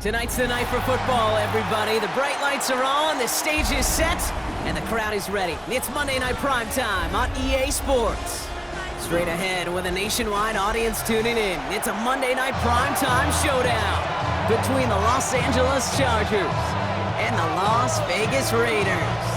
Tonight's the night for football, everybody. The bright lights are on, the stage is set, and the crowd is ready. It's Monday Night Primetime on EA Sports. Straight ahead with a nationwide audience tuning in, it's a Monday Night Primetime showdown between the Los Angeles Chargers and the Las Vegas Raiders.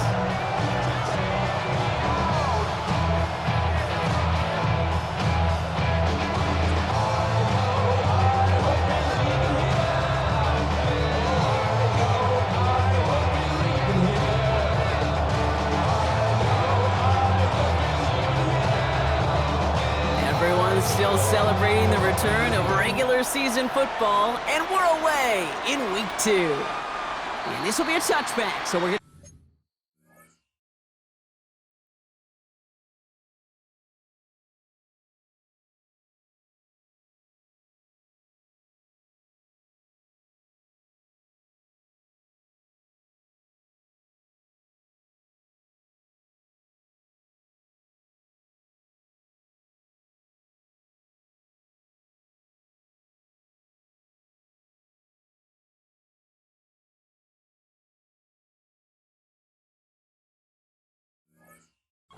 Everyone's still celebrating the return of regular season football, and we're away in week 2. And this will be a touchback, so we're going to...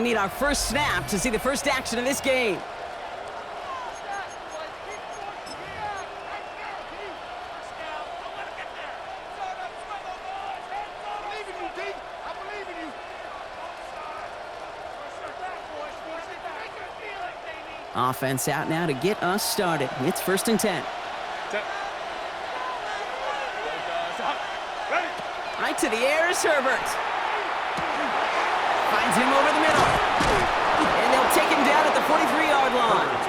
need our first snap to see the first action of this game. Offense out now to get us started. It's 1st and 10. Right to the air is Herbert. Finds him over the middle. And they'll take him down at the 43-yard line.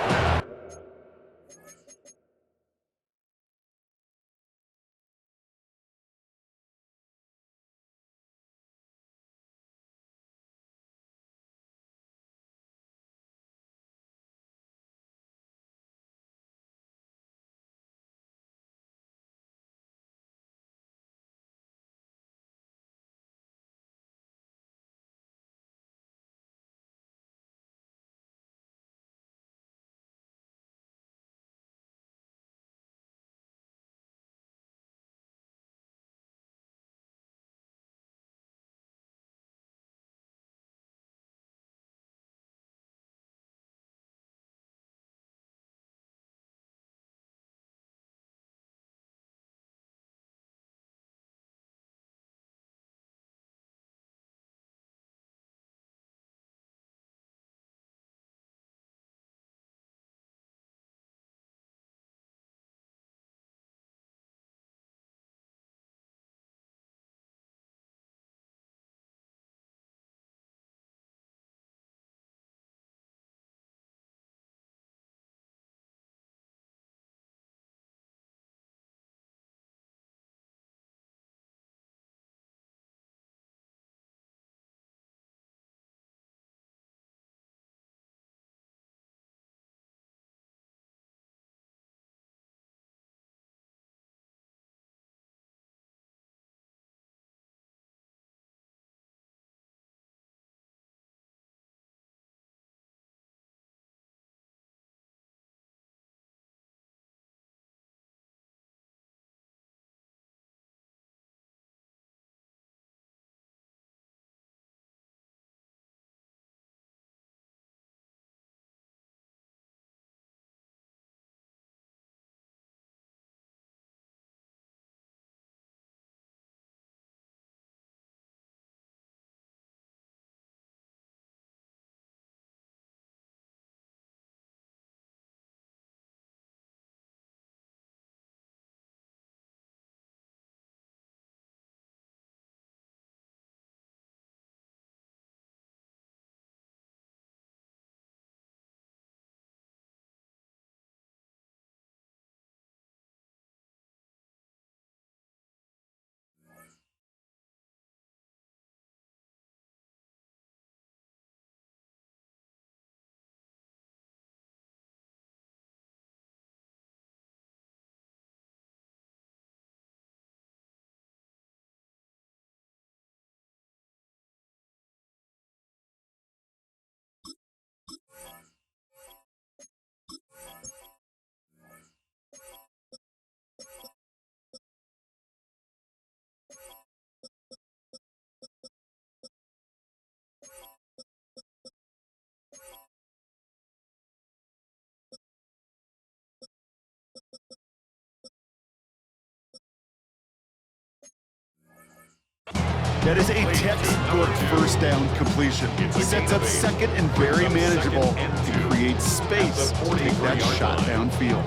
That is a textbook first down completion. Sets up second and very manageable and creates space to take that shot downfield.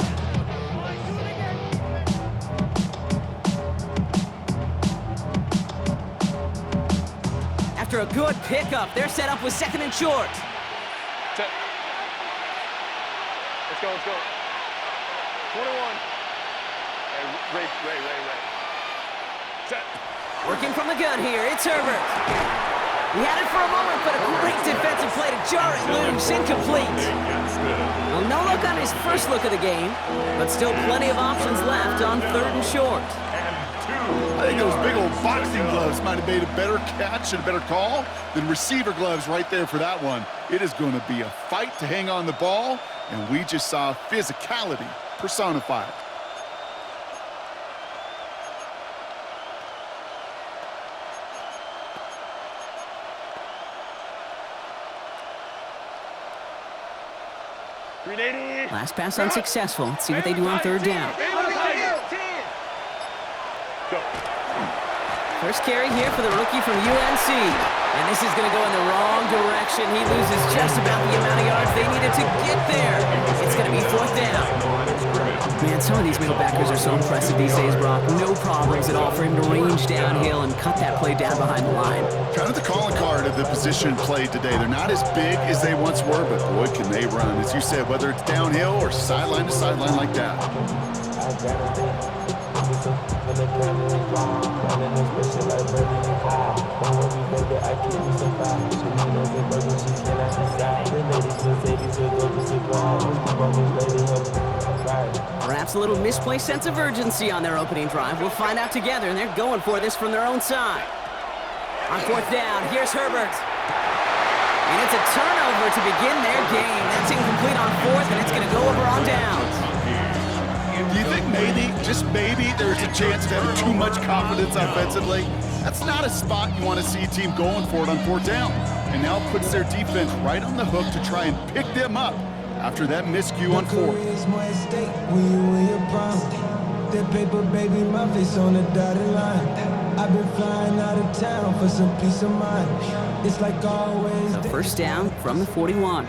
After a good pickup, they're set up with second and short. Set. Let's go, let's go. 21. Hey, Ray. Set. Working from the gun here, it's Herbert. He had it for a moment, but a great defensive play to jar it loose, incomplete. Well, no look on his first look of the game, but still plenty of options left on third and short. I think those big old boxing gloves might have made a better catch and a better call than receiver gloves right there for that one. It is going to be a fight to hang on the ball, and we just saw physicality personified. Last pass unsuccessful. Let's see what they do on third down. First carry here for the rookie from UNC. And this is going to go in the wrong direction. He loses just about the amount of yards they needed to get there. It's going to be fourth down. Man, some of these middle backers are so impressive these days, Brock. No problems at all for him to range downhill and cut that play down behind the line. Kind of the calling card of the position played today. They're not as big as they once were, but boy, can they run. As you said, whether it's downhill or sideline to sideline like that. Perhaps a little misplaced sense of urgency on their opening drive. We'll find out together, and they're going for this from their own side. On fourth down, here's Herbert. And it's a turnover to begin their game. That's incomplete on fourth, and it's going to go over on downs. Do you think maybe, just maybe, there's a chance of having too much confidence offensively? That's not a spot you want to see a team going for it on fourth down. And now puts their defense right on the hook to try and pick them up after that miscue on fourth. That paper, baby, my face on the dotted line. I've been flying out of town for some peace of mind. It's like always. So first down from the 41.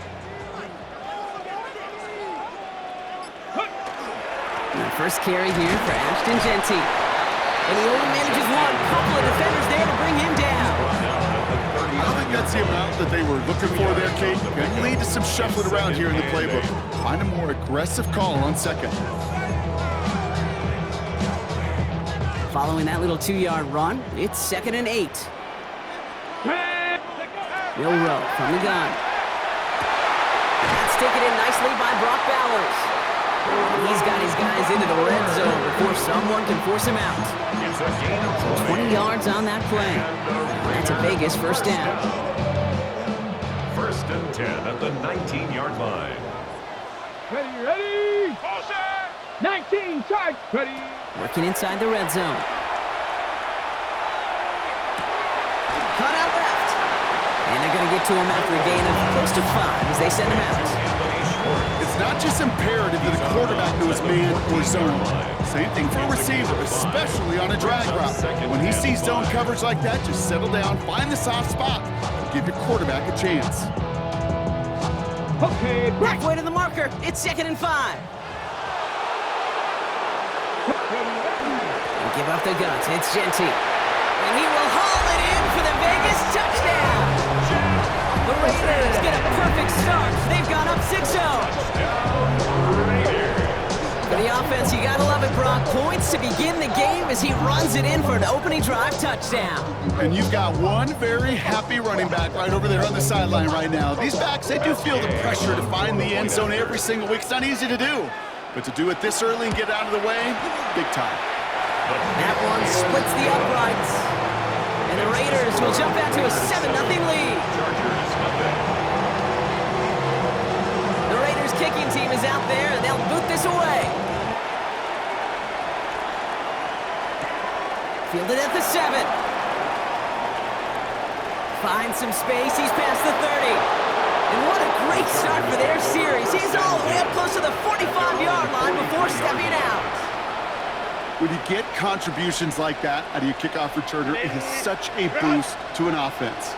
And first carry here for Ashton Genty. And he only manages one. Couple of defenders there to bring him down. I don't think that's the amount that they were looking for there, Kate. Going to lead to some shuffling around here in the playbook. Find a more aggressive call on second. Following that little 2-yard run, it's 2nd and 8. Will Rowe from the gun. That's taken in nicely by Brock Bowers. He's got his guys into the red zone before someone can force him out. So 20 yards on that play. That's a Vegas first down. 1st and 10 at the 19-yard line. Ready? 19, charge, ready. Working inside the red zone. Cut out left. And they're going to get to him after a gain of close to 5 as they send him out. It's not just imperative that a quarterback knows man or zone. Same thing for a receiver, especially on a drag route. When he sees zone coverage like that, just settle down, find the soft spot, and give your quarterback a chance. Okay, Halfway to the marker. It's 2nd and 5. And give up the guns. It's Genty. And he will haul it in for the Vegas touchdown. The Raiders get a perfect start. They've gone up 6-0. For the offense, you gotta love it, Brock. Points to begin the game as he runs it in for an opening drive touchdown. And you've got one very happy running back right over there on the sideline right now. These backs, they do feel the pressure to find the end zone every single week. It's not easy to do. But to do it this early and get out of the way, big time. That one splits the uprights. And the Raiders will jump out to a 7-0 lead. The Raiders kicking team is out there, and they'll boot this away. Fielded at the 7. Finds some space. He's past the 30. And what a great start for their series. He's all the way up close to the 45-yard line before stepping out. When you get contributions like that out of your kickoff returner, it is such a boost to an offense.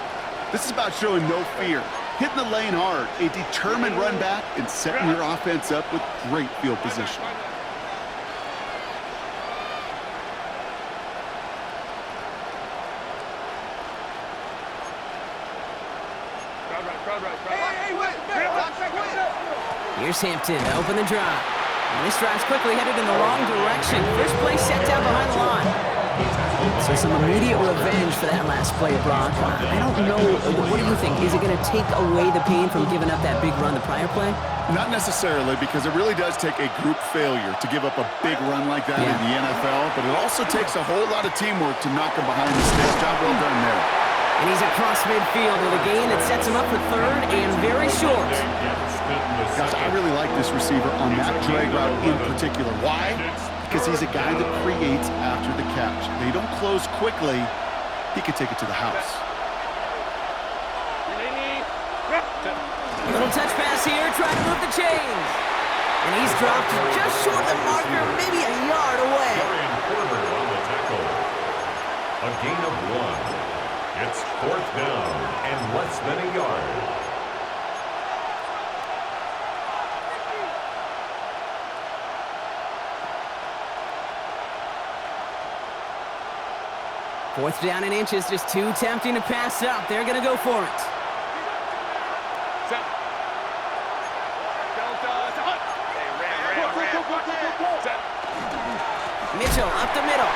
This is about showing no fear, hitting the lane hard, a determined run back, and setting your offense up with great field position. Here's Hampton to open the drive. And this drive's quickly headed in the wrong direction. First play set down behind the line. So some immediate revenge for that last play, Brock. I don't know. What do you think? Is it going to take away the pain from giving up that big run the prior play? Not necessarily, because it really does take a group failure to give up a big run like that in the NFL, but it also takes a whole lot of teamwork to knock him behind the sticks. Job well done there. And he's across midfield with a gain that sets him up for third and very short. Gosh, I really like this receiver on that drag route in particular. Why? Because he's a guy that creates after the catch. They don't close quickly. He could take it to the house. Little touch pass here, trying to move the chains. And he's dropped just short of the marker, maybe a yard away. On the tackle. A gain of 1. It's 4th down and less than a yard. Fourth down and inches, just too tempting to pass up. They're going to go for it. Mitchell up the middle.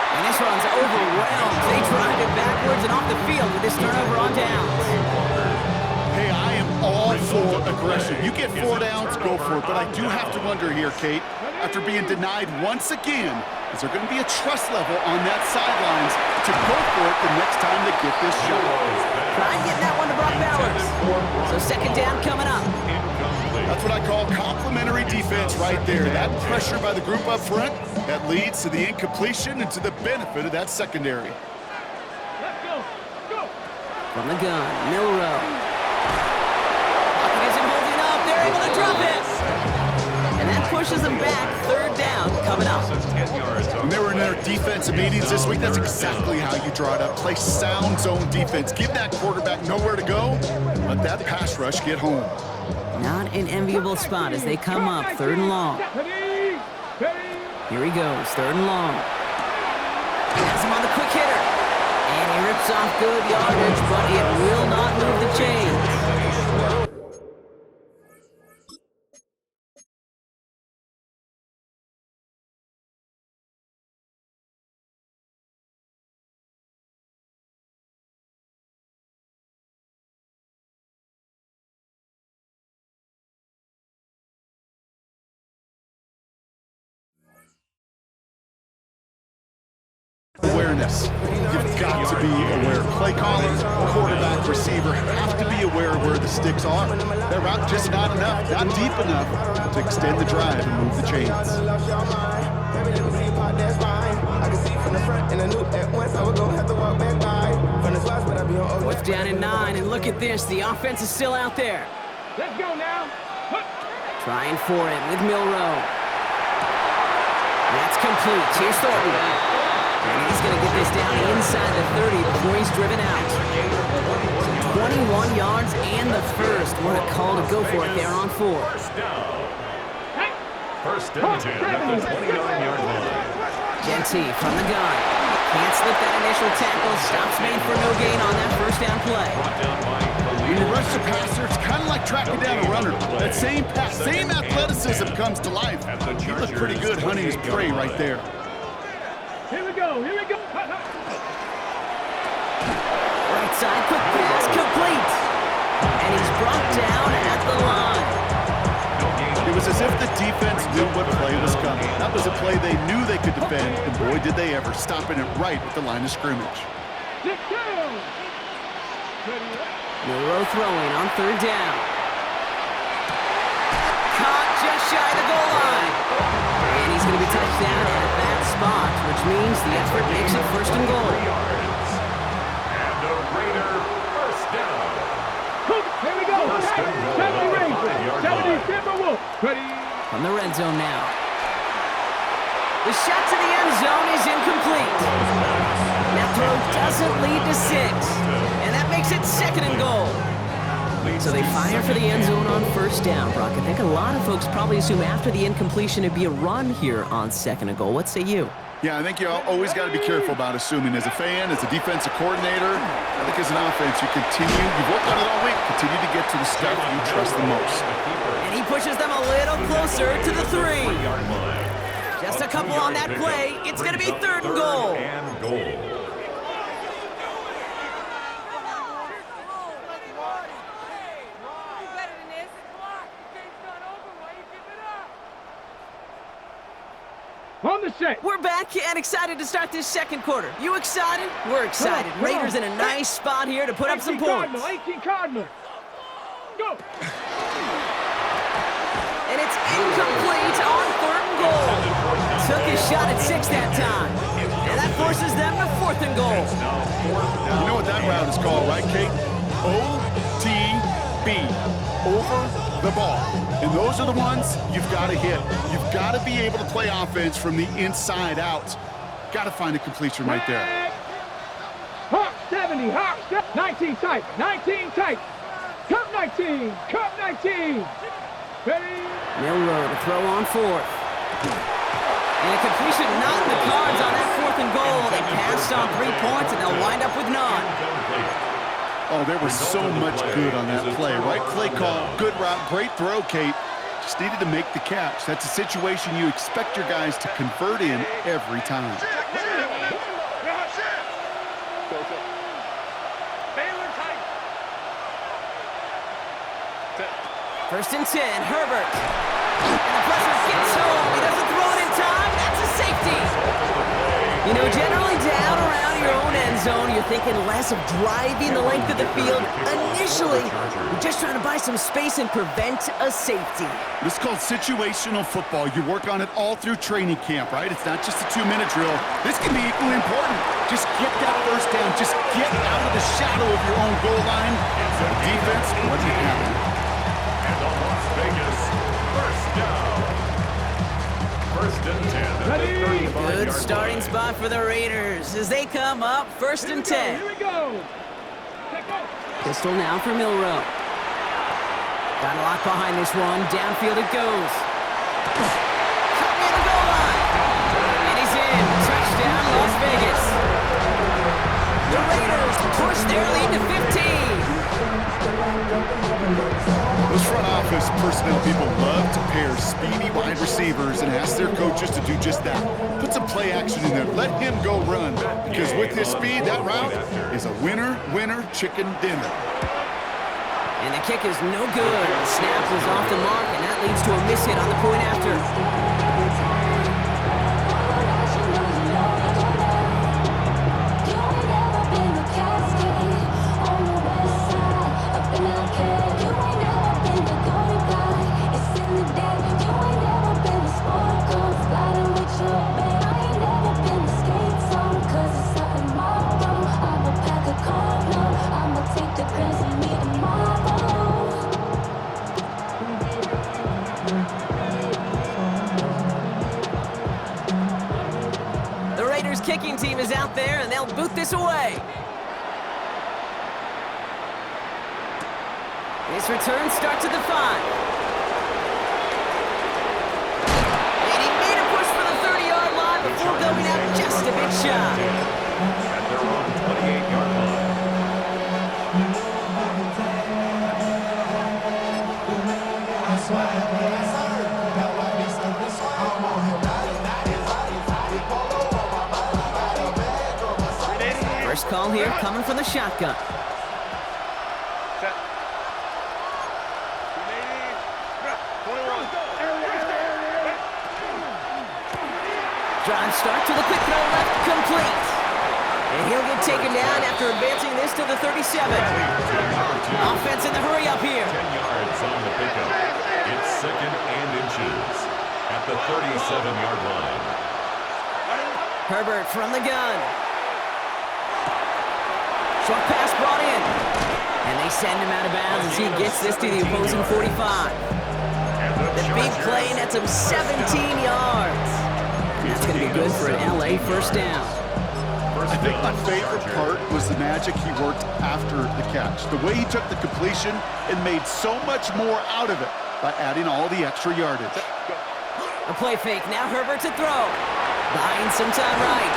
And this one's overwhelmed. They drive it backwards and off the field with this turnover on downs. Hey, I am all for aggression. You get 4 downs, go for it. But I do have to wonder here, Kate, after being denied once again, is there going to be a trust level on that sidelines to go for it the next time they get this shot? Trying getting that one to Brock Bowers. So second down coming up. That's what I call complimentary defense right there. That pressure by the group up front, that leads to the incompletion and to the benefit of that secondary. Let's go. Go. From the gun, Milrow. Pocket isn't holding up. They're able to drop it. And that pushes them back. Third down coming up. When they were in their defensive meetings this week, that's exactly how you draw it up. Play sound zone defense. Give that quarterback nowhere to go. Let that pass rush get home. Not an enviable spot as they come up. Third and long. Here he goes. Third and long. Has him on the quick hitter. And he rips off good yardage, but it will not move the chains. Awareness. You've got to be aware. Play callers, quarterback, receiver have to be aware of where the sticks are. That route just not enough, not deep enough to extend the drive and move the chains. Fourth down and 9, and look at this. The offense is still out there. Let's go now. Trying for it with Milrow. That's complete. Here's Thornton. And he's going to get this down inside the 30 before he's driven out. 21 yards and the first. What a call to go for it there on 4. First and 10 at the 29-yard line. Genty from the gun. Can't slip that initial tackle. Stops made for no gain on that first down play. When you rush the passer, it's kind of like tracking down a runner. That same pass, same athleticism comes to life. He looked pretty good hunting his prey right there. Here we go. Here we go. Right side, quick pass, complete. And he's brought down at the line. It was as if the defense knew what play was coming. That was a play they knew they could defend, and boy, did they ever, stopping it right at the line of scrimmage. Milrow throwing on third down. Caught just shy of the goal line. And he's going to be touched down at that spot, which means the effort makes it first and goal. And a Raider first down. Here we go. 70 Rangers. 70 Timberwolves. Ready. From the red zone now. The shot to the end zone is incomplete. That throw doesn't lead to 6. And that makes it 2nd and goal. So they fire for the end zone on 1st down, Brock. I think a lot of folks probably assume after the incompletion it'd be a run here on 2nd and goal. What say you? Yeah, I think you always got to be careful about assuming. As a fan, as a defensive coordinator, I think as an offense, you've worked on it all week, continue to get to the stuff you trust the most. And he pushes them a little closer to the 3. Just a couple on that play. It's going to be 3rd and goal. On the set. We're back and excited to start this 2nd quarter. You excited? We're excited. Come on. Raiders in a nice spot here to put up some 18 points. Cardinal, 18 Cardinal. Go. And it's incomplete on 3rd and goal. Took his shot at 6 that time. And that forces them to 4th and goal. You know what that route is called, right, Kate? OTB. Over the ball. And those are the ones you've got to hit. You've got to be able to play offense from the inside out. Got to find a completion right there. Hawk 70, Hawk 19 tight, 19 tight. Cup 19, Cup 19. Ready? Milrow to throw on 4th. And a completion not in the cards on that 4th and goal. They passed on 3 points and they'll wind up with none. Oh, there was so much good on that play. Right play call, good route, great throw, Kate. Just needed to make the catch. That's a situation you expect your guys to convert in every time. First and 10, Herbert. And the pressure gets home. He doesn't throw it in time. That's a safety. You know, generally down around your own end zone, you're thinking less of driving the length of the field. Initially, you're just trying to buy some space and prevent a safety. This is called situational football. You work on it all through training camp, right? It's not just a 2-minute drill. This can be equally important. Just get that first down. Just get out of the shadow of your own goal line. Defense, what did happen? And the Las Vegas 1st down. 1st and 10 at the 35-yard Good line. starting spot for the Raiders as they come up 1st and 10. Here we go. Pistol now for Milrow. Got a lot behind this one. Downfield it goes. Cut near the goal line. And he's in. Touchdown, Las Vegas. The Raiders push their lead to 15. Those front office personnel people love to pair speedy wide receivers and ask their coaches to do just that. Put some play action in there. Let him go run. Because with his speed, that route is a winner, winner, chicken dinner. And the kick is no good. The snap was off the mark, and that leads to a miss hit on the point after. Kicking team is out there, and they'll boot this away. This return starts at the 5. And he made a push for the 30-yard line before going out just a bit shy. At their own 28-yard line. First call here coming from the shotgun. Drive start to the quick throw left, complete. And he'll get taken down after advancing this to the 37. Offense in the hurry up here. 10 yards on the pickup. It's 2nd and inches at the 37-yard line. Herbert from the gun. Short pass brought in. And they send him out of bounds as he gets this to the opposing 45. The big play nets him 17 yards. That's going to be be first down. I think my favorite part was the magic he worked after the catch. The way he took the completion and made so much more out of it by adding all the extra yardage. A play fake. Now Herbert to throw. Buying some time right.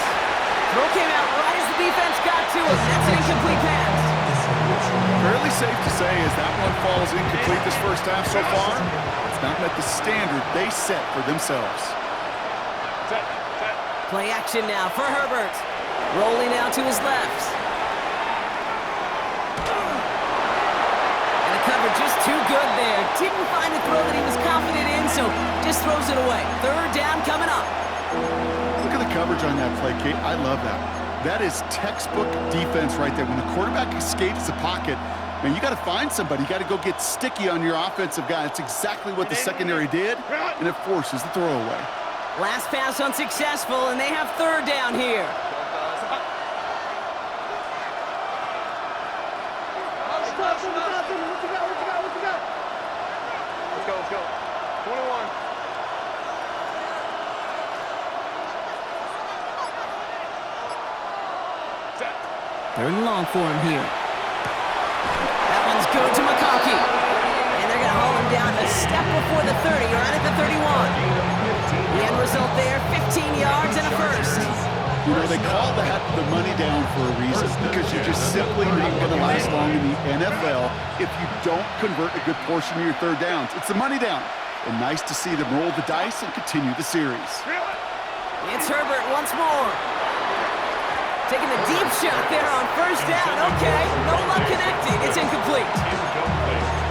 Throw came out right as the defense got to him. That's an incomplete pass. Fairly safe to say as that one falls incomplete this first half so far, it's not met the standard they set for themselves. Play action now for Herbert. Rolling out to his left. And the cover just too good there. Didn't find the throw that he was confident in, so just throws it away. Third down coming up. Look at the coverage on that play, Kate. I love that. That is textbook defense right there. When the quarterback escapes the pocket, man, you got to find somebody. You got to go get sticky on your offensive guy. That's exactly what the secondary did, and it forces the throwaway. Last pass unsuccessful, and they have third down here. Let's go. 21. Third and long for him here. That one's good to McConkey. And they're going to haul him down a step before the 30, right at the 31. The end result there, 15 yards and a first. You know, they call that the money down for a reason because you're just simply not going to last long in the NFL if you don't convert a good portion of your third downs. It's the money down. And nice to see them roll the dice and continue the series. It's Herbert once more. Taking the deep shot there on first down. Okay, no luck connecting. It's incomplete.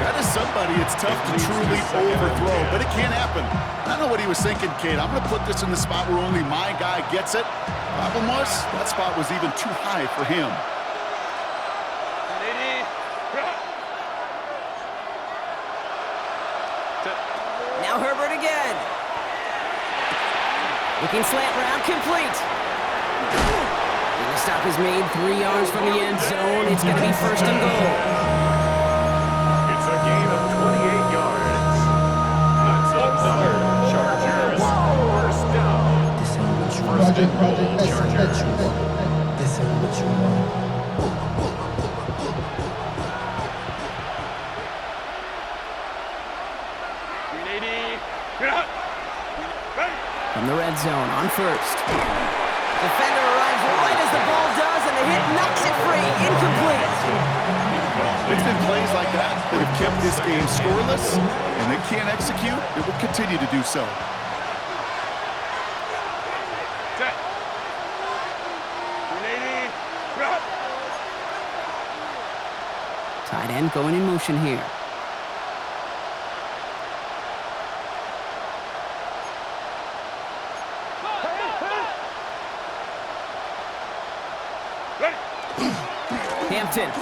That is somebody it's tough to truly overthrow, but it can't happen. I don't know what he was thinking, Kate. I'm going to put this in the spot where only my guy gets it. Problem was, that spot was even too high for him. Now Herbert again. Looking slant route, complete. And the stop is made 3 yards from the end zone. It's going to be first and goal. It's a gain of 28 yards. That's another Chargers first down. First and goal, Chargers. This ain't what you want. From the red zone on first. Defender arrives right as the ball does, and the hit knocks it free. Incomplete. It's been plays like that that have kept this game scoreless, and they can't execute. It will continue to do so. Tight end going in motion here. Hampton. And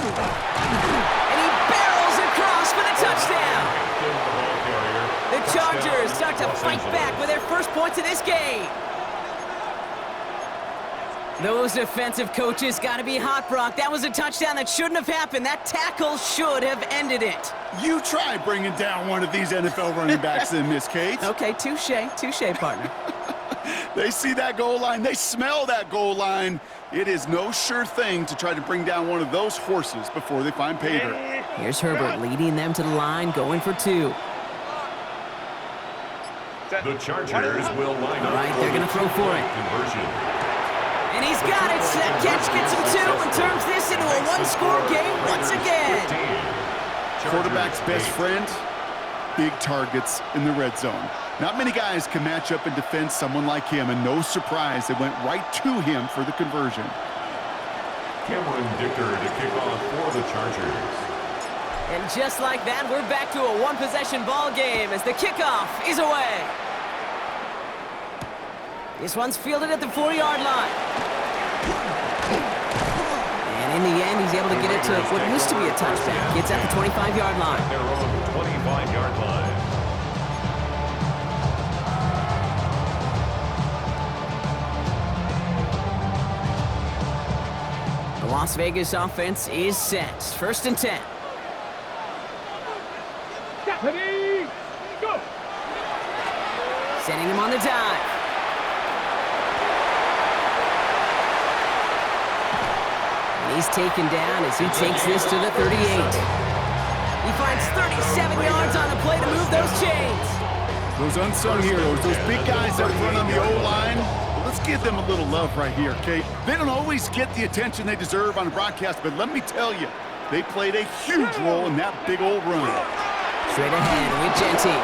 he barrels across for the touchdown. The Chargers start to fight back with their first points of this game. Those defensive coaches got to be hot, Brock. That was a touchdown that shouldn't have happened. That tackle should have ended it. You try bringing down one of these NFL running backs in this, Kate. Okay, touche, partner. They see that goal line. They smell that goal line. It is no sure thing to try to bring down one of those horses before they find pay dirt. Here's Herbert leading them to the line, going for two. The Chargers will line up. Right, they're going to throw for it. Conversion. And he's got it. That catch gets him two and turns this into a one-score game once again. Quarterback's best friend, big targets in the red zone. Not many guys can match up and defend someone like him, and no surprise, they went right to him for the conversion. Cameron Dicker to kick off for the Chargers. And just like that, we're back to a one-possession ball game as the kickoff is away. This one's fielded at the 4-yard line. And in the end, he's able to get it to what used to be a touchback. It's at the 25-yard line. Their own 25-yard line. The Las Vegas offense is set. First and 10. Ready, go! Sending him on the dive. is taken down as he takes this to the 38. He finds 37 yards on the play to move those chains. Those unsung heroes, those big guys up front on the O-line, let's give them a little love right here, okay? They don't always get the attention they deserve on the broadcast, but let me tell you, they played a huge role in that big old run. Straight ahead with Genty,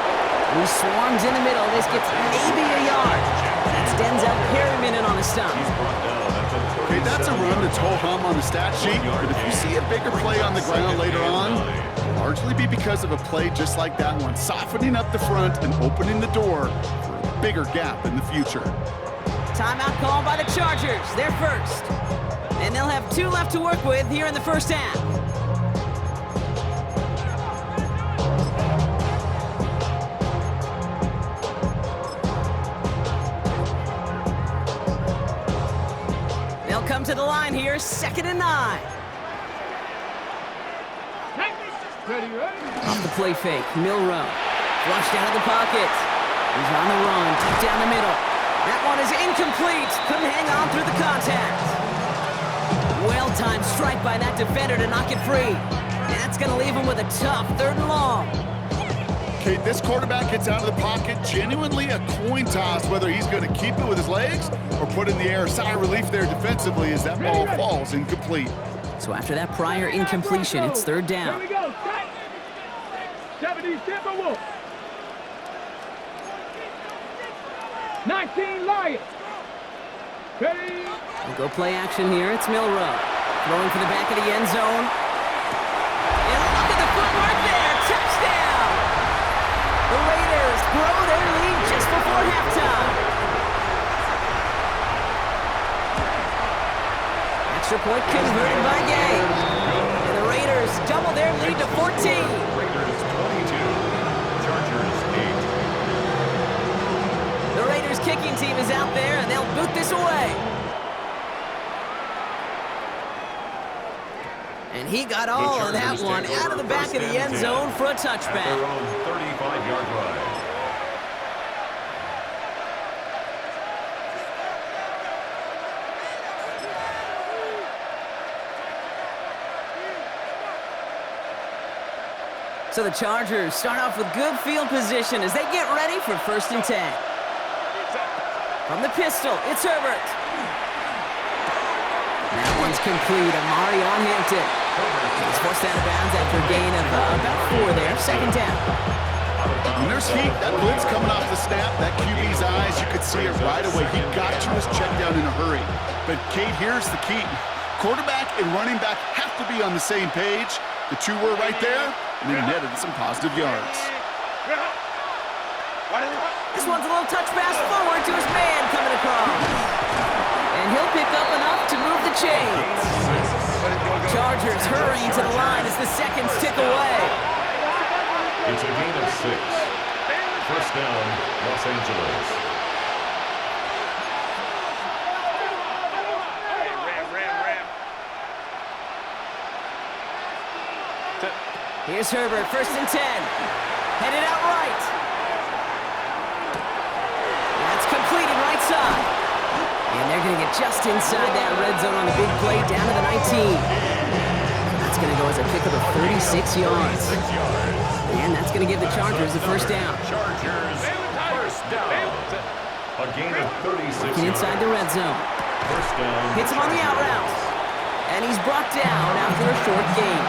who swarms in the middle. This gets maybe a yard. That's Denzel Perryman in on the stop. Okay, that's a run that's ho-hum on the stat sheet, but if you see a bigger play on the ground later on, it'll largely be because of a play just like that one, softening up the front and opening the door for a bigger gap in the future. Timeout called by the Chargers. They're first. And they'll have 2 left to work with here in the first half. They'll come to the line here, 2nd and 9. Off the play fake, Milrow. Flushed out of the pocket. He's on the run, deep down the middle. That one is incomplete. Couldn't hang on through the contact. Well-timed strike by that defender to knock it free. That's going to leave him with a tough 3rd and long. Okay, this quarterback gets out of the pocket, genuinely a coin toss whether he's going to keep it with his legs or put in the air. Sigh of relief there defensively as that ball falls incomplete. So after that prior incompletion, it's 3rd down. Here we go. 70 Timberwolves. 19 Lions. Ready? We'll go play action here. It's Milrow. Throwing for the back of the end zone. And look at the footwork there. Touchdown! The Raiders grow their lead just before halftime. Extra point converted by Gay. And the Raiders double their lead to 14. Raiders 22, Chargers 8. The Raiders kicking team is out there, and they'll boot this away. And he got all of that one out of the back of the end zone for a touchback. At their own 35-yard line. So the Chargers start off with good field position as they get ready for 1st and 10. From the pistol, it's Herbert. That one's complete. Amari on Hampton. He's forced out of bounds after a gain of about 4 there. 2nd down. When there's heat, that blitz coming off the snap, that QB's eyes, you could see it right away. He got to his check down in a hurry. But, Kate, here's the key. Quarterback and running back have to be on the same page. The 2 were right there, and they netted some positive yards. This one's a little touch pass forward to his man coming across. And he'll pick up enough to move the chains. Chargers hurrying to the line as the seconds tick away. It's a gain of 6. 1st down, Los Angeles. Here's Herbert, 1st and 10. Headed out right. That's completed right side. And they're going to get just inside that red zone on the big play down to the 19. That's going to go as a pickup of 36 yards. And that's going to give the Chargers the 1st down. Chargers, 1st down. A gain of 36 Looking inside the red zone. 1st down. Hits him on the out route. And he's brought down after a short gain.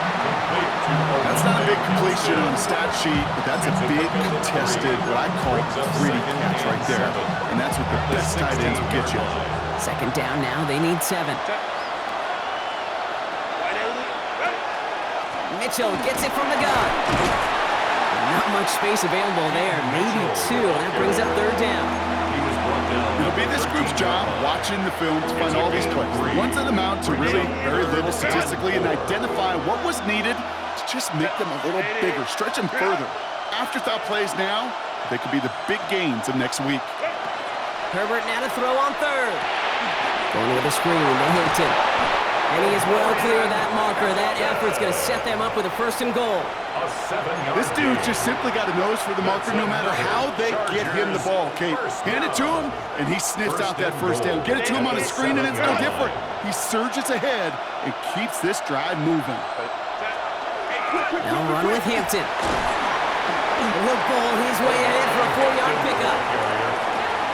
That's not a big completion on the stat sheet, but that's a big contested, what I call gritty catch right there. And that's what the best tight ends will get you. 2nd down now, they need 7. Mitchell gets it from the gun. Not much space available there, maybe 2. That brings up 3rd down. It'll be this group's job watching the film to find all these plays. The ones that amount to really very little statistically and identify what was needed to just make them a little bigger, stretch them further. Afterthought plays now, they could be the big gains of next week. Herbert now to throw on 3rd. Going with a screen to Hampton. And he is well clear of that marker. That effort's going to set them up with a 1st and goal. A 7-yard This dude just simply got a nose for the marker no matter how they get him the ball, Kate. Hand it to him, and he sniffs out that 1st down. Get it to him on a screen, and it's no different. He surges ahead and keeps this drive moving. Now run with Hampton. He'll bowl his way ahead for a 4-yard pickup.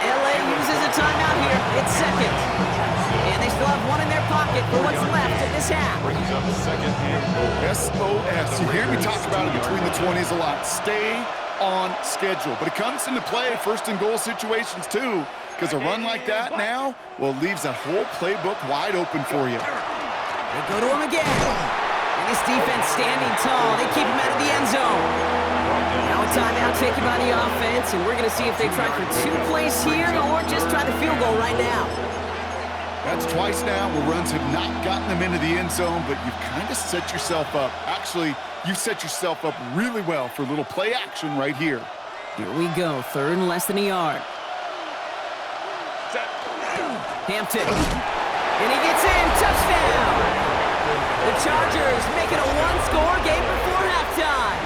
LA uses a timeout here. It's 2nd. And they still have 1 in their pocket for what's left of this half. brings up 2nd and goal. SOS. You hear me talk about it between the 20s a lot. Stay on schedule. But it comes into play 1st and goal situations too, because a run like that now, well, leaves that whole playbook wide open for you. They go to him again. And this defense standing tall. They keep him out of the end zone. Now a timeout taken by the offense, and we're going to see if they try for 2 plays here or just try the field goal right now. That's twice now where runs have not gotten them into the end zone, but you've kind of set yourself up. Actually, you set yourself up really well for a little play action right here. Here we go, 3rd and less than a yard. Hampton. And he gets in, touchdown! The Chargers make it a 1-score game before halftime.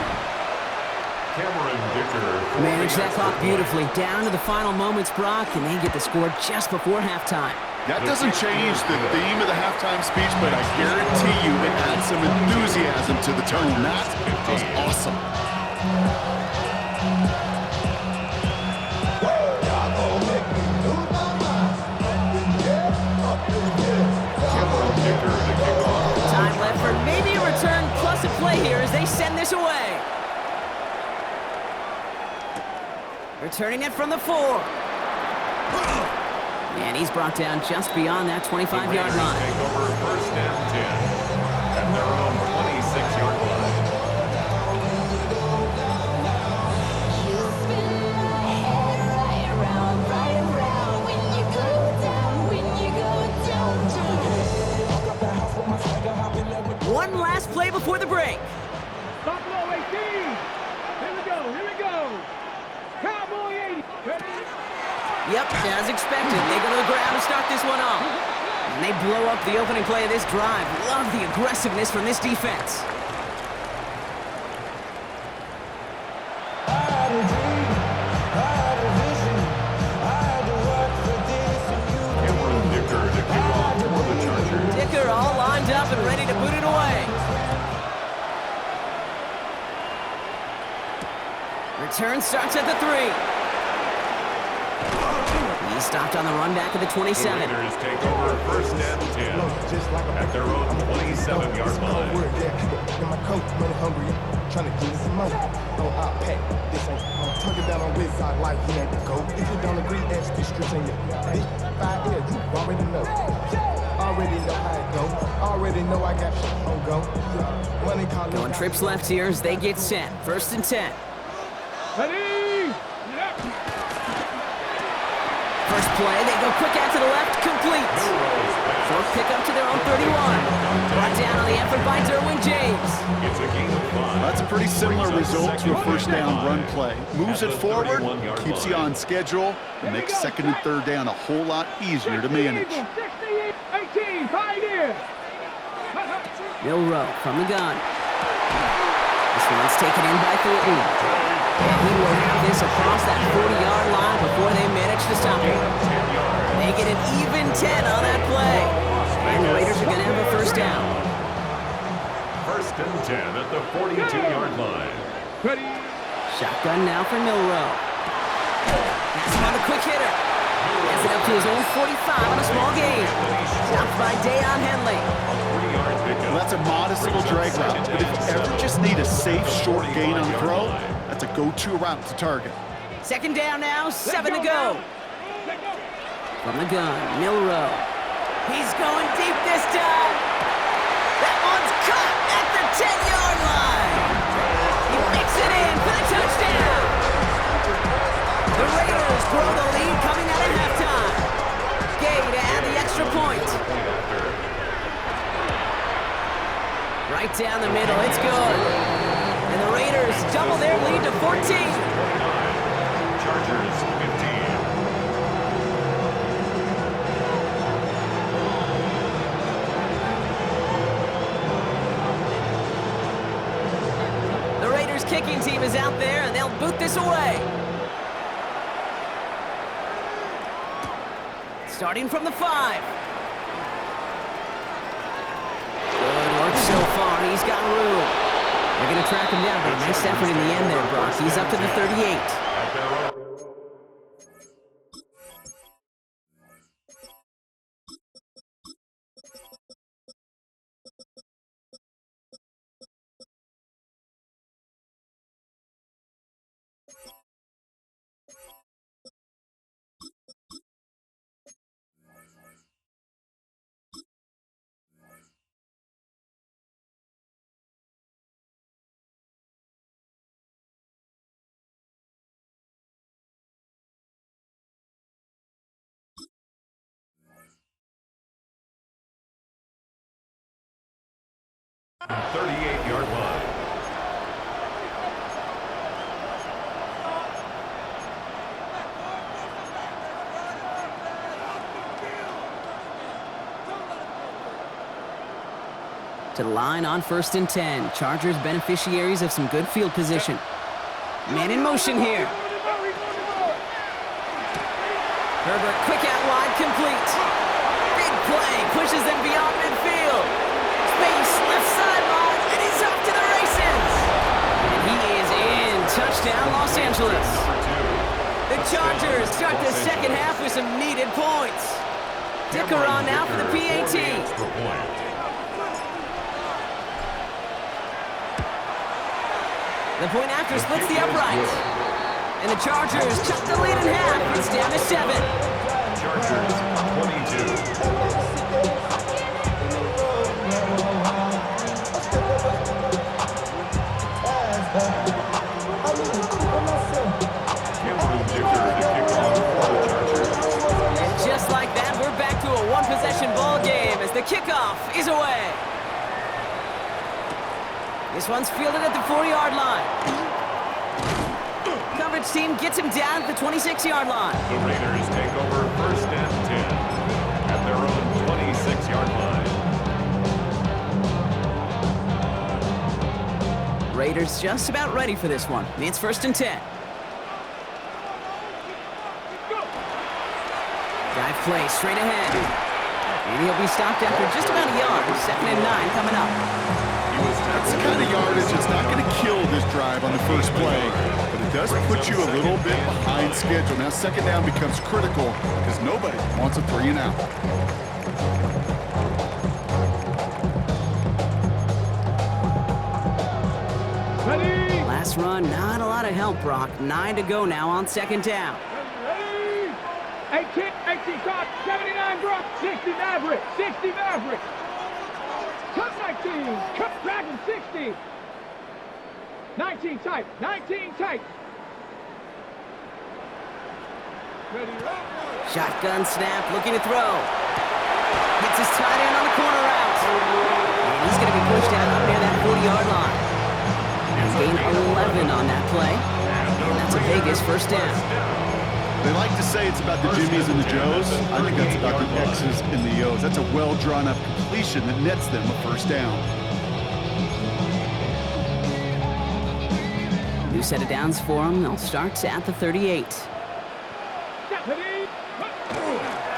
Cameron Dicker. Manage that clock beautifully. Down to the final moments, Brock, and they get the score just before halftime. That doesn't change the theme of the halftime speech, but I guarantee you it adds some enthusiasm to the tone. That was awesome. Time left for maybe a return plus a play here as they send this away. Returning it from the 4. And he's brought down just beyond that 25-yard line. Take over 1st and 10 at their own 26-yard line. One last play before the break. Buffalo 18. Here we go. Here we go. Cowboy 80. Yep, as expected, they go to the ground to start this one off. And they blow up the opening play of this drive. Love the aggressiveness from this defense. Cameron Dicker to kick off for the Chargers. Dicker all lined up and ready to boot it away. Return starts at the 3. He stopped on the run back at the 27. The Raiders take over 1st and 10 at their own 27-yard line. My coach, money hungry, trying to get some money. No, I'll pack. This ain't talking down on this side like he had to go. If you don't agree, ask the streets in your bitch. 5 years, you already know. Already know how it go. Already know I got shit on go. Money calling. Going trips left here as they get set. 1st and 10. Ready? Yep. First play, they go quick out to the left, complete. Short pickup to their own 31. Brought down on the effort by Derwin James. It's a gain of 5. That's a pretty similar result to a 1st down run play. Moves it forward, keeps you on schedule, and makes 2nd and 3rd down a whole lot easier to manage. 18, Pioneer. Milrow from the gun. This one's taken in by Thornton. And he will have this across that 40-yard line before they manage to stop him. They get an even 10 on that play. And the Raiders are going to have a 1st down. 1st and 10 at the 42-yard line. Ready? Shotgun now for Milrow. That's another quick hitter. Gets it up to his own 45 on a small gain. Stopped by Dayon Henley. Well, that's a modest little drag route, but if you ever just need a safe, short gain on the throw, that's a go-to route to target. 2nd down now, 7 to go. From the gun, Milrow. He's going deep this time. That one's caught at the 10-yard line. He makes it in for the touchdown. The Raiders grow the lead coming out of halftime. Gay to add the extra point. Right down the middle, it's good. And the Raiders double their lead to 14. Chargers 15. kicking team is out there, and they'll boot this away. Starting from the 5. Good work so far. He's got room. They're going to track him down, but a nice effort in the end there, Brock. He's up to the 38. The 38-yard line. To the line on 1st and 10. Chargers beneficiaries of some good field position. Man in motion here. Herbert quick out wide, complete. Big play, pushes them beyond midfield. Space, left sideline, and he's off to the races. And he is in. Touchdown, Los Angeles. The Chargers start the second half with some needed points. Dicker on now for the PAT. The point after splits the upright. And the Chargers cut the lead in half. It's down to 7. Chargers 22. And just like that, we're back to a one-possession ball game as the kickoff is away. This one's fielded at the 40-yard line. Coverage team gets him down at the 26-yard line. The Raiders take over 1st and 10 at their own 26-yard line. Raiders just about ready for this one. It's 1st and 10. Dive play straight ahead. And he'll be stopped after just about a yard. 2nd and 9 coming up. That's the kind of yardage that's not going to kill this drive on the first play, but it does put you a little bit behind schedule. Now 2nd down becomes critical because nobody wants a 3 and out. Ready? Last run, not a lot of help, Brock. 9 to go now on 2nd down. Ready? 18 caught, 79 Brock, 60 Maverick, 60 Maverick. Cut 19, cut Dragon 60. 19 tight, 19 tight. Ready, roll. Shotgun snap, looking to throw. Hits his tight end on the corner route. And he's going to be pushed out up near that 40-yard line. He's gained 11 on that play. And that's a Vegas 1st down. They like to say it's about the Jimmies and the Joes. I think that's about the X's and the O's. That's a well-drawn-up completion that nets them a 1st down. New set of downs for him. They'll start at the 38.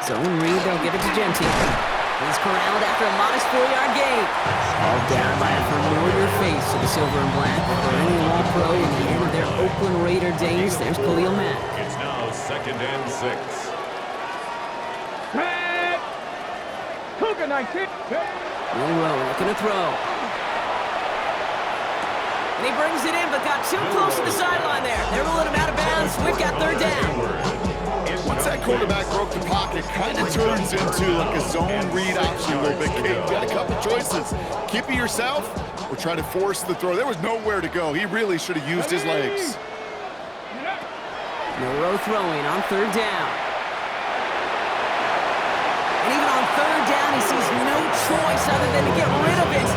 Zone read, they'll give it to Genty. He's corralled after a modest 4-yard gain. All down by a familiar face to the silver and black. For any All-Pro in the end of their Oakland Raider days, there's Khalil Mack. It's now 2nd and 6. Red. Cougar 19. Monroe looking to throw. And he brings it in, but got too close to the sideline there. They're rolling him out of bounds. We've got 3rd down. Once that quarterback broke the pocket, kind of turns into like a zone read option a little bit. Kate, you got a couple choices. Keep it yourself or try to force the throw. There was nowhere to go. He really should have used his legs. Monroe throwing on 3rd down. And even on 3rd down, he sees no choice other than to get rid of it.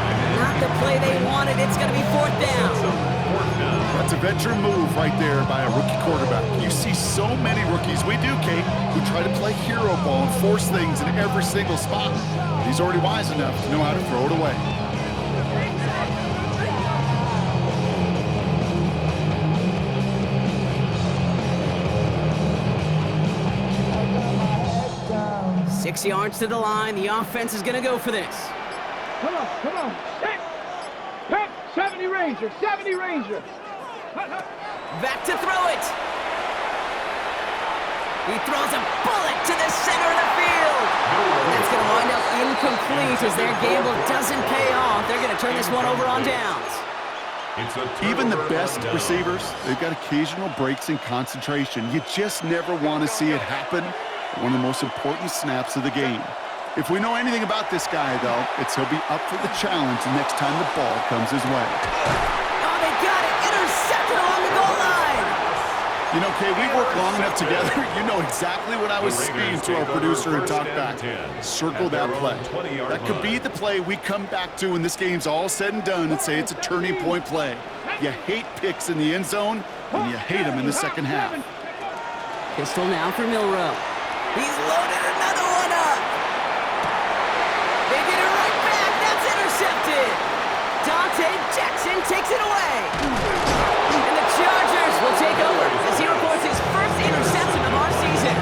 Not the play they wanted. It's going to be 4th down. That's a veteran move right there by a rookie quarterback. You see so many rookies, we do, Kate, who try to play hero ball and force things in every single spot. He's already wise enough to know how to throw it away. 6 yards to the line. The offense is going to go for this. Come on. Set. Pep, 70 Ranger, 70 Ranger. Back to throw it. He throws a bullet to the center of the field. That's going to wind up incomplete as their gamble doesn't pay off. They're going to turn this one over on downs. Even the best receivers, they've got occasional breaks in concentration. You just never want to see it happen. One of the most important snaps of the game. If we know anything about this guy, though, it's he'll be up for the challenge the next time the ball comes his way. Oh, they got it. Intercepted along the goal line. You know, Kay, we've worked long enough together. You know exactly what I was saying to our producer and talk back. Circle that play. That could be the play we come back to when this game's all said and done and say it's a turning point play. You hate picks in the end zone, and you hate them in the second half. Pistol now for Milrow. He's loaded another one up. They get it right back. That's intercepted. Dante Jackson takes it away. And the Chargers will take over as he reports his first interception of our season.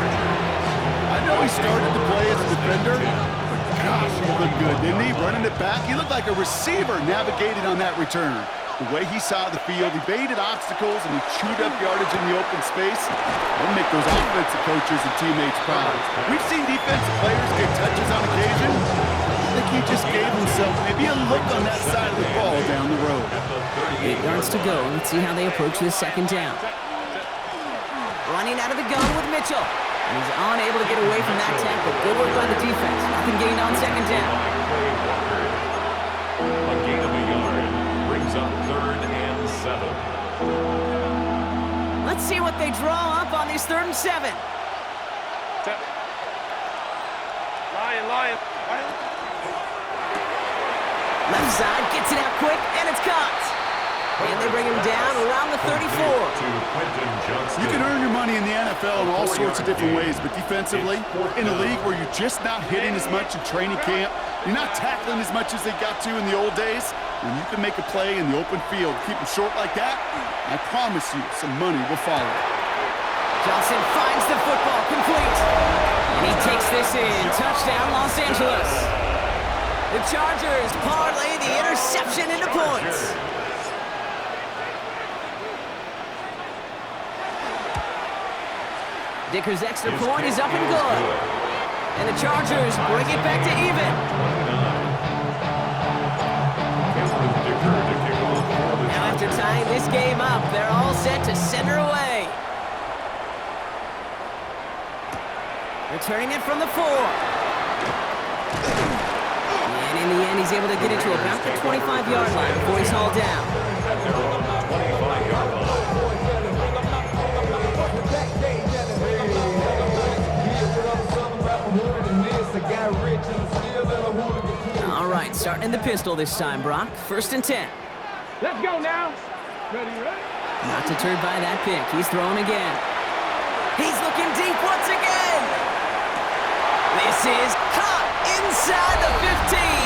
I know he started to play as a defender, but gosh, he looked good, didn't he? Running it back, he looked like a receiver navigating on that return. The way he saw the field, he baited obstacles, and he chewed up yardage in the open space. That'll make those offensive coaches and teammates proud. We've seen defensive players get touches on occasion. I think he just gave himself maybe a look on that side of the ball down the road. 8 yards to go. Let's see how they approach this second down. Running out of the gun with Mitchell. And he's unable to get away from that tackle. Good work by the defense. Nothing gained on second down. A gain of a yard brings up 3rd and 7. Let's see what they draw up on this 3rd and 7. Lion. Left side gets it out quick, and it's caught. And they bring him down around the 34. You can earn your money in the NFL in all sorts of different ways, but defensively, in a league where you're just not hitting as much in training camp, you're not tackling as much as they got to in the old days, when you can make a play in the open field, keep them short like that, I promise you some money will follow. Johnson finds the football complete. And he takes this in. Touchdown, Los Angeles. The Chargers parlay the interception into points. Dicker's extra point is up and good. And the Chargers bring it back to even. Now after tying this game up, they're all set to center away. Returning it from the 4. And in the end, he's able to get it to about the 25-yard line before he's hauled down. All right, starting in the pistol this time, Brock. 1st and 10. Let's go now. Ready? Not deterred by that pick. He's throwing again. He's looking deep once again. This is caught inside the 15.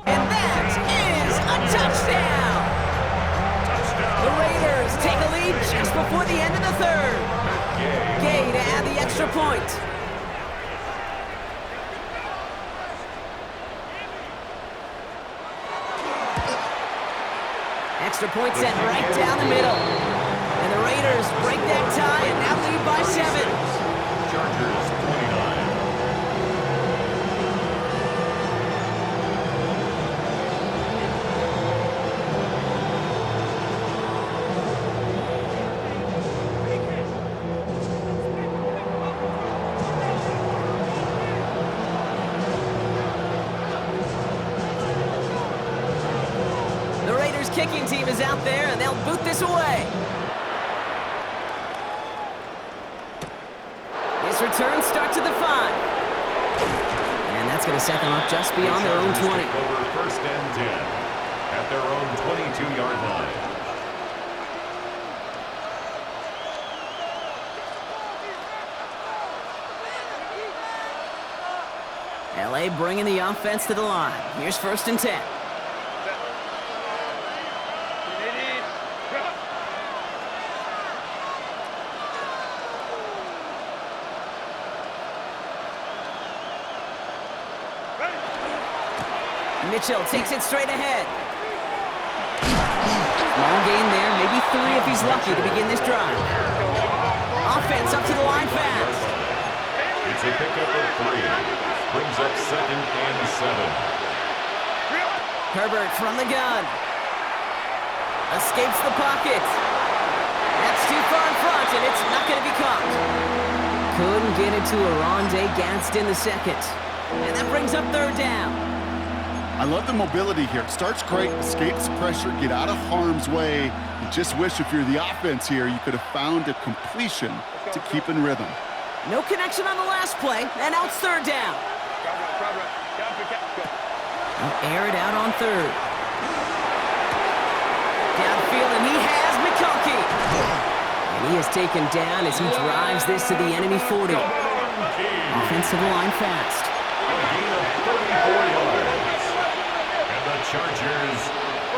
And that is a touchdown! The Raiders take a lead just before the end of the 3rd. Gay to add the extra point. Extra point set right down the middle. And the Raiders break that tie and now lead by 7. Chargers 29. Kicking team is out there, and they'll boot this away. This return starts at the 5. And that's going to set them up just beyond their own 20. Over 1st and 10 at their own 22-yard line. LA bringing the offense to the line. Here's 1st and 10. Mitchell takes it straight ahead. Small gain there, maybe 3 if he's lucky to begin this drive. Offense up to the line fast. It's a pickup of 3. Brings up 2nd and 7. Herbert from the gun. Escapes the pocket. That's too far in front, and it's not going to be caught. Couldn't get it to Arondé Gadsden the second. And that brings up 3rd down. I love the mobility here. Starts great, escapes pressure, get out of harm's way. You just wish if you're the offense here, you could have found a completion to keep in rhythm. No connection on the last play, and now it's 3rd down. He'll air it out on 3rd. Downfield, and he has McConkey. And he is taken down as he drives this to the enemy 40. Offensive line fast. A gain of 34 yards. Chargers,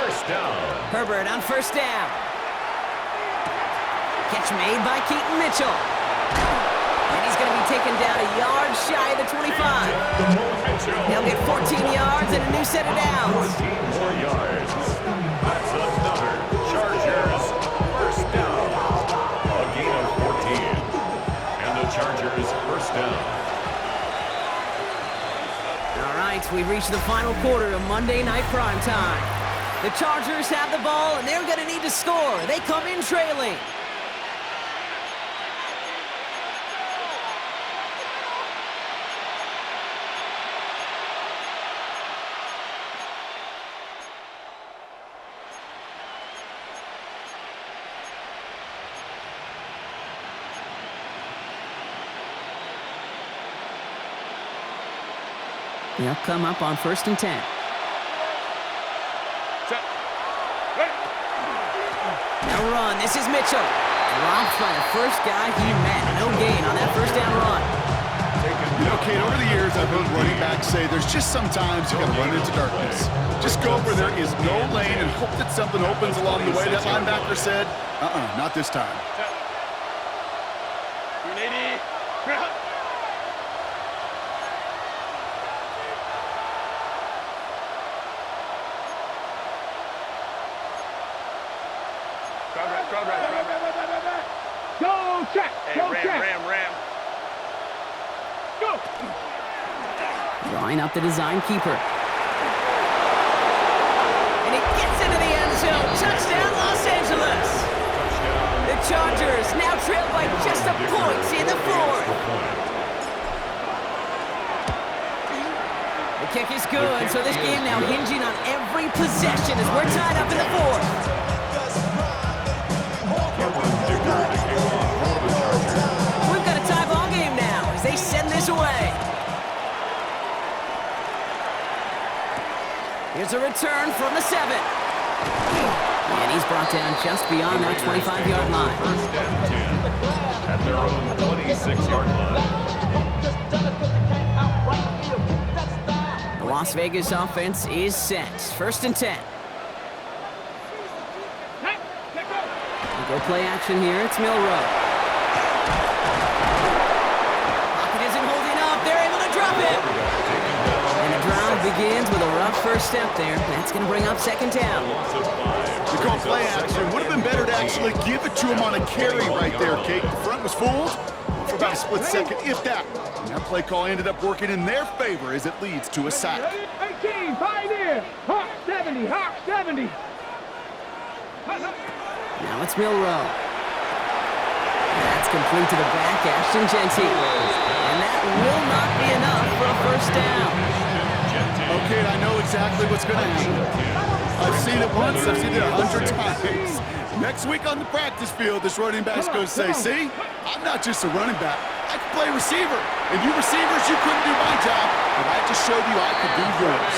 1st down. Herbert on 1st down. Catch made by Keaton Mitchell. And he's going to be taken down a yard shy of the 25. He'll get 14 yards and a new set of downs. 14 more yards. That's another Chargers 1st down. A gain of 14. And the Chargers 1st down. We've reached the final quarter of Monday Night Primetime. The Chargers have the ball, and they're going to need to score. They come in trailing. They'll come up on 1st and 10. Now run. This is Mitchell. Dropped by the first guy he met. No gain on that 1st down run. You know, Kate, over the years, I've heard running backs say there's just sometimes you got to run into darkness. Just go where there is no lane and hope that something opens along the way. That linebacker said, not this time. Go check! Go check! Ram. Go! Drawing up the design keeper. And it gets into the end zone. Touchdown, Los Angeles! The Chargers now trail by just a point in the 4th. The kick is good, so this game now hinging on every possession as we're tied up in the 4th. We've got a tie ball game now as they send this away. Here's a return from the 7. And he's brought down just beyond that 25-yard line. 1st and 10 at their own 26-yard line. The Las Vegas offense is set. 1st and 10. Go play action here. It's Milrow. Pocket isn't holding up. They're able to drop it. And the drive begins with a rough 1st step there. That's going to bring up 2nd down. We call play action. Would have been better to actually give it to him on a carry right there, Kate. The front was fooled for about a split second, if that. And that play call ended up working in their favor as it leads to a sack. 18, Pioneer! Hawk 70, Hawk 70! Now it's Milrow. That's complete to the back, Ashton Genty. And that will not be enough for a 1st down. Okay, I know exactly what's going to happen. I've seen it once, I've seen it 100 times. Next week on the practice field, this running back's going to say, see, I'm not just a running back. I can play receiver. And you receivers, you couldn't do my job, but I just showed you I could do yours.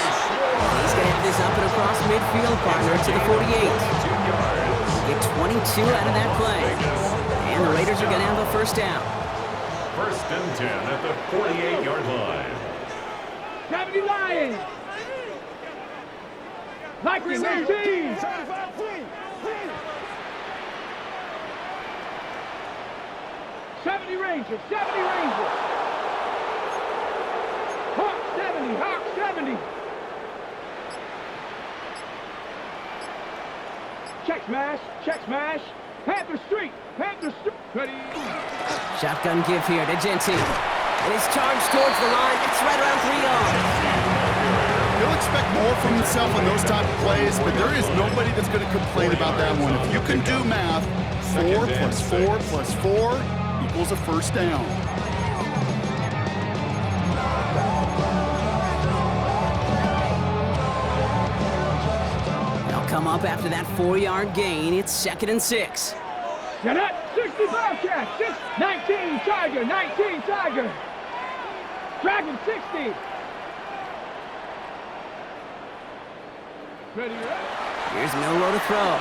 He's going to have this up and across midfield, partner, to the 48. Get 22 out of that play. And the Raiders are going to have a 1st down. 1st and 10 at the 48-yard line. 70 Lions. Vikings 18. 70 Rangers. 70 Rangers. Hawk 70. Hawk 70. Check smash. Check smash. Panther Street. Panther Street. Ready. Shotgun give here to Genty. It is charged towards the line. It's right around 3 yards. He'll expect more from himself on those type of plays, but there is nobody that's going to complain about that one. If you can do math, 4 plus 4 plus 4 equals a first down. They'll come up after that 4-yard gain. It's 2nd and 6. Get it. 60 Bobcats. 19 Tiger. 19 Tiger. Dragon 60. Ready. Here's Milrow to throw.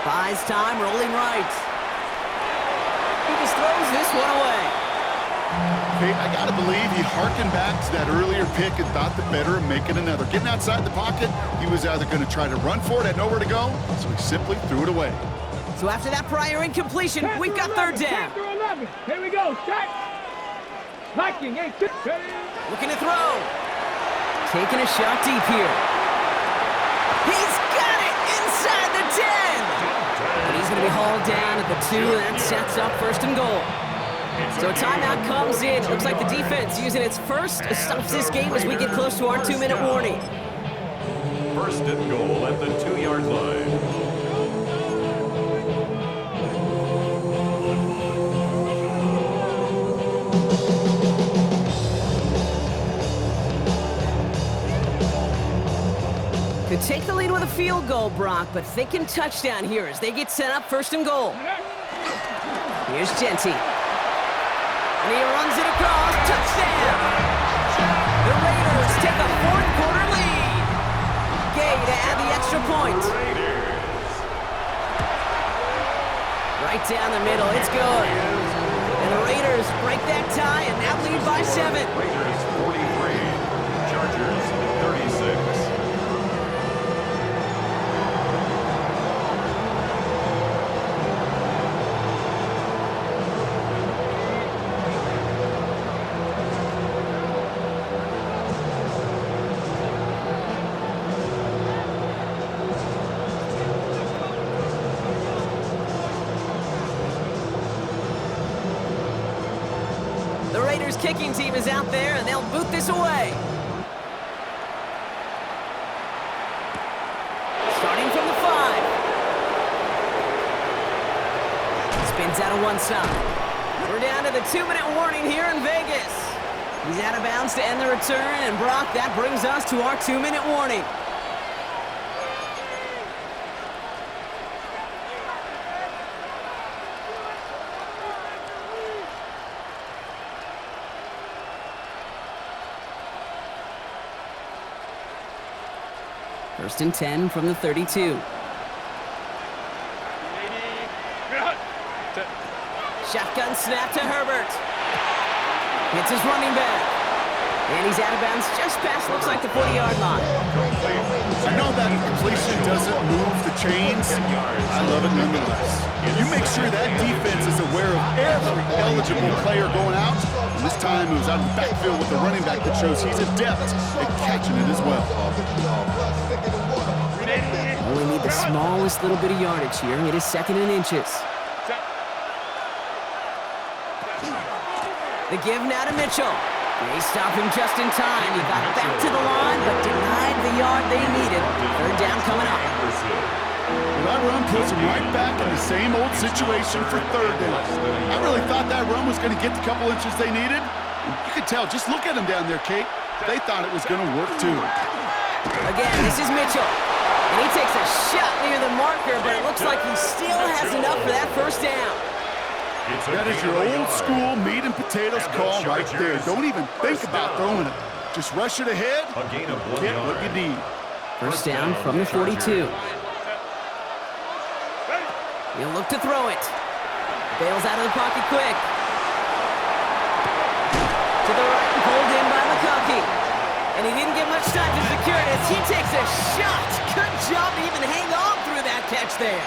Buys time, rolling right. He just throws this one away. Okay, I got to believe he harkened back to that earlier pick and thought the better of making another. Getting outside the pocket, he was either going to try to run for it, had nowhere to go, so he simply threw it away. So after that prior incompletion, we've got 3rd down. 11. Here we go. Set. Viking 18. Looking to throw. Taking a shot deep here. He's got it inside the 10. But he's going to be hauled down at the 2, and that sets up 1st and goal. So a timeout comes in. Looks like the defense using its first stops this game as we get close to our 2-minute warning. 1st and goal at the 2-yard line. Could take the lead with a field goal, Brock, but thinking touchdown here as they get set up 1st and goal. Here's Genty. And he runs it across. Touchdown! The Raiders take a 4th-quarter lead. Gay to add the extra point. Right down the middle. It's good. And the Raiders break that tie and now lead by 7. Raiders 43, Chargers 36. The Raiders kicking team is out there, and they'll boot this away. Starting from the 5. Spins out of one side. We're down to the 2-minute warning here in Vegas. He's out of bounds to end the return, and Brock, that brings us to our 2-minute warning. First and 10 from the 32. Shotgun snap to Herbert. Hits his running back. And he's out of bounds just past, looks like, the 40-yard line. I know that completion doesn't move the chains. I love it nonetheless. You make sure that defense is aware of every eligible player going out. And this time it was out of the backfield with the running back that shows he's adept at catching it as well. Only need the smallest little bit of yardage here. It is 2nd and inches. The give now to Mitchell. They stop him just in time. He got back to the line, but denied the yard they needed. 3rd down coming up. That run puts him right back in the same old situation for 3rd down. I really thought that run was going to get the couple inches they needed. You could tell, just look at them down there, Kate. They thought it was going to work too. Again, this is Mitchell. And he takes a shot near the marker, but it looks like he still has enough for that 1st down. That is your old school meat and potatoes call right there. Don't even think about throwing it. Just rush it ahead, get what you need. 1st down from the 42. He'll look to throw it. Bails out of the pocket quick. To the right and pulled in by McConkey. And he didn't get much time to secure it as he takes a shot. Good job to even hang on through that catch there.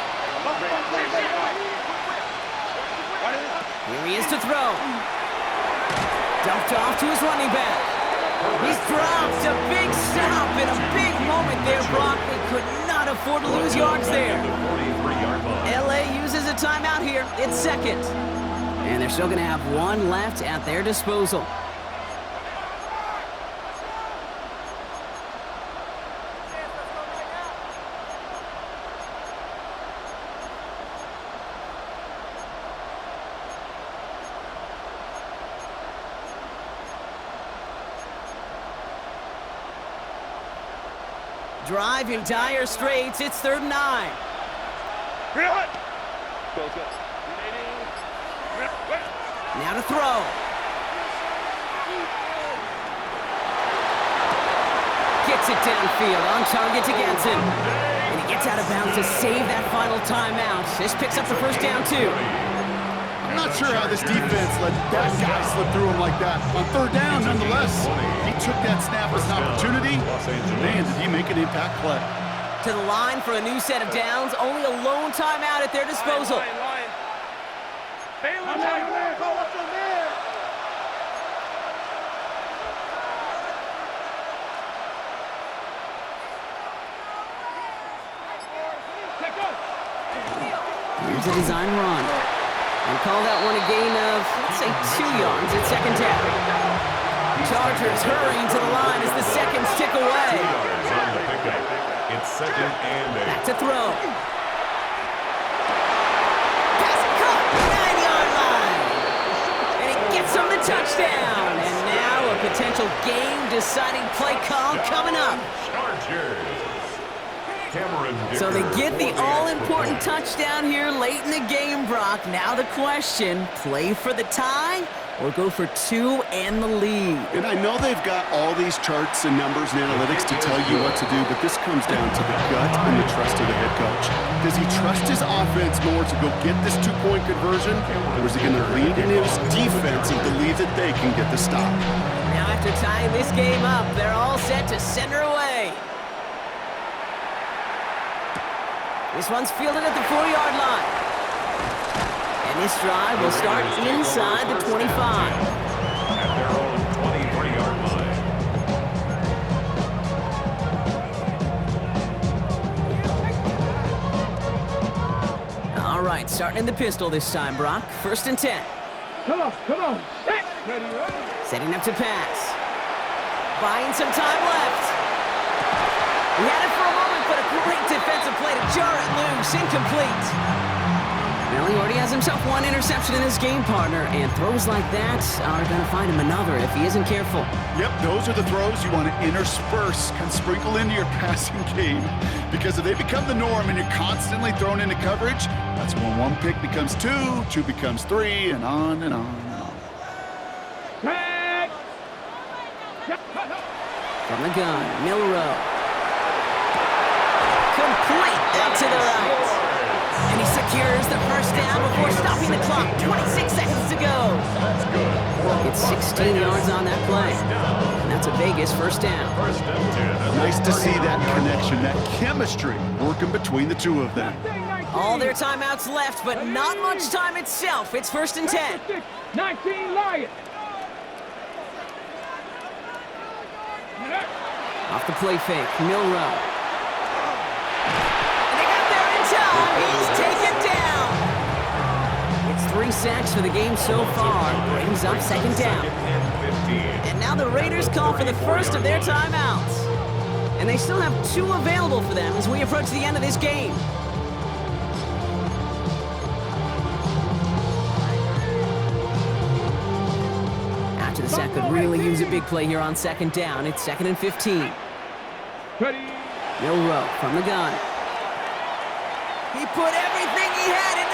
Here he is to throw. Dumped off to his running back. He's dropped a big stop in a big moment there, Brock. They could not afford to lose yards there. LA uses a timeout here. It's second. And they're still going to have one left at their disposal. Drive in dire straits. It's 3rd and 9. Now to throw. Gets it downfield, on target to Ganson. And he gets out of bounds to save that final timeout. This picks up the first down, too. I'm not sure how this defense let that guy slip through him like that. On 3rd down, nonetheless, he took that snap as an opportunity. Man, did he make an impact play. To the line for a new set of downs. Only a lone timeout at their disposal. Here's a design run. And call that one a gain of, let's say, 2 yards at 2nd down. Chargers hurrying to the line as the seconds tick away. It's 2nd and 8. Back to throw. Pass caught, 9-yard line. And he gets him the touchdown. And now a potential game-deciding play call coming up. Chargers. So they get the all-important touchdown here late in the game, Brock. Now the question, play for the tie or go for 2 and the lead? And I know they've got all these charts and numbers and analytics to tell you what to do, but this comes down to the gut and the trust of the head coach. Does he trust his offense more to go get this 2-point conversion, or is he going to lean in his defense and believe that they can get the stop? Now after tying this game up, they're all set to center away. This one's fielded at the 4-yard line. And this drive will start inside the 25. At their own 23-yard line. All right, starting in the pistol this time, Brock. 1st and 10. Come on. Set. Ready. Setting up to pass. Buying some time left. He had it for a moment, but a great defensive play to jar it loose. Incomplete. Well, he already has himself 1 interception in his game, partner, and throws like that are going to find him another if he isn't careful. Yep, those are the throws you want to intersperse and sprinkle into your passing game, because if they become the norm and you're constantly thrown into coverage, that's when 1 pick becomes 2, 2 becomes 3, and on and on and on. From the gun, Milrow. Complete out to the right. And he secures the first down before stopping the clock. 26 seconds to go. It's 16 yards on that play. And that's a Vegas first down. Nice to see that connection, that chemistry working between the two of them. All their timeouts left, but not much time itself. It's 1st and 10. 19 Lions. Off the play fake, Milrow. And they got there in time. He's taken down. It's 3 sacks for the game so far. Brings up 2nd down. And now the Raiders call for the first of their timeouts. And they still have 2 available for them as we approach the end of this game. After the sack, could really use a big play here on 2nd down. It's 2nd and 15. Ready. Milrow from the gun. He put everything he had in